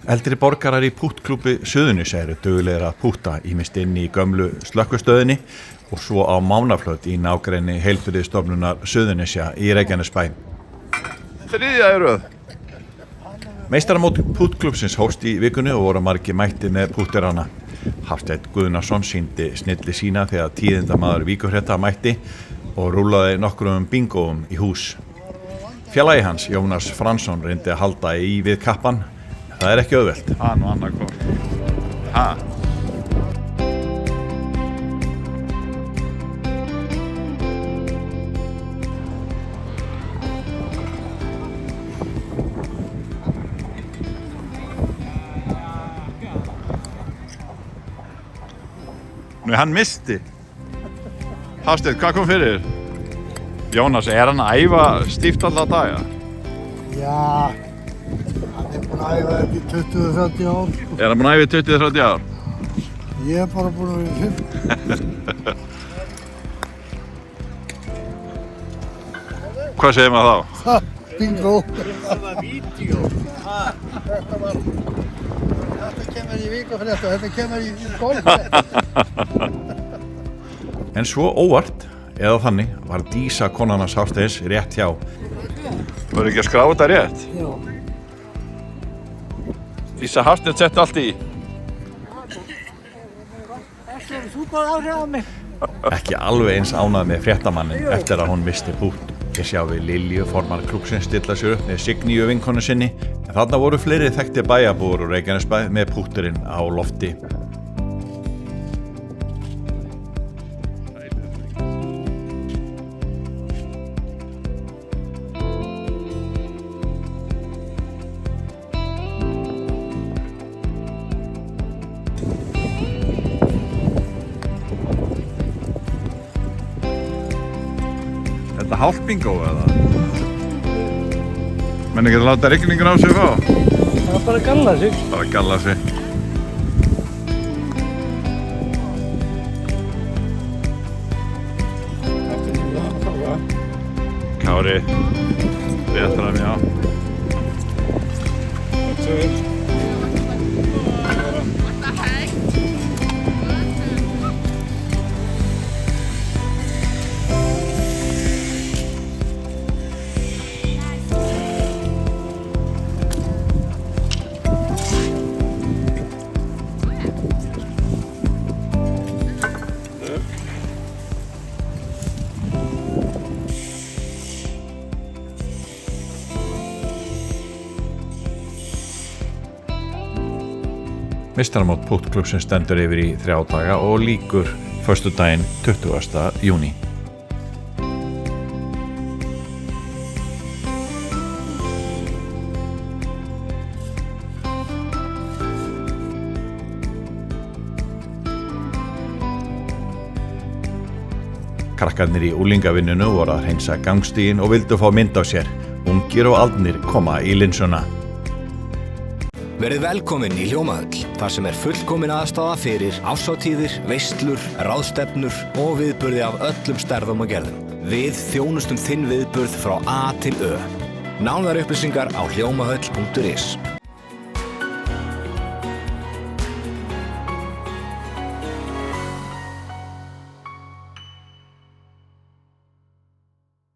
Eldri borgarar í púttklúbbi Suðurnesja eru duglegir að pútta ýmist inn í gömlu slökkvistöðinni og svo á Mánaflöt í nágrenni Heilbrigðisstofnunar Suðurnesja í Reykjanesbæ. Þriðja í röð. Meistaramót púttklúbbsins hófst í vikunni og voru margir mættir með pútterana. Hafsteinn Guðnason sýndi snilli sína þegar tíðindamaður Víkurfrétta mætti og rúllaði nokkrum bingóum í hús. Félagi hans, Jónas Fransson, reyndi að halda í við kappan. Það er ekki auðvelt. Nú annað hvort. Hann misti. Hafsteinn, hvað kom fyrir? Jónas, hann að æfa stíft alla daga? Já, hann búinn að æfa þetta í 20-30 ár. Hann búinn að æfa í 20-30 ár? Ég bara búinn að vera í 5. Hvað segir maður þá? Bingo. Það var vídeó. Þetta kemur í Víkurfrétta, þetta kemur í golfrétta. En svo óvart, eða þannig, var Dísa konan hans Hafsteins rétt hjá. Voru ekki að skrá þetta rétt? Já. Dísa Hafsteinn setti allt í. Þetta er súper áhrif á mig. Ekki alveg eins ánægð með fréttamannin eftir að hún misti pútt. Ég sjá við Lilju, formar klúbbsins, stilla sér upp með Signíu vinkonu sinni. En þarna voru fleiri þekkti bæjarbúar úr Reykjanesbæ með pútturinn á lofti. Þetta hálft bingo eða? Menn ekki að láta rigningun á sig fá? Það var bara að galla sig. Bara galla sig. Kári, rétt fram, já. Meistaramót púttklúbbsins stendur yfir í 3 daga og lýkur föstudaginn 20. júní. Krakkarnir í unglingavinnunu voru að hreinsa gangstíginn og vildu fá mynd á sér. Ungir og aldnir koma í linsuna. Verið velkomin í Hljómahöll, þar sem fullkomin aðstaða fyrir árshátíðir, veislur, ráðstefnur og viðburði af öllum stærðum og gerðum. Við þjónustum þinn viðburð frá A til Ö. Nánari upplýsingar á hljómahöll.is.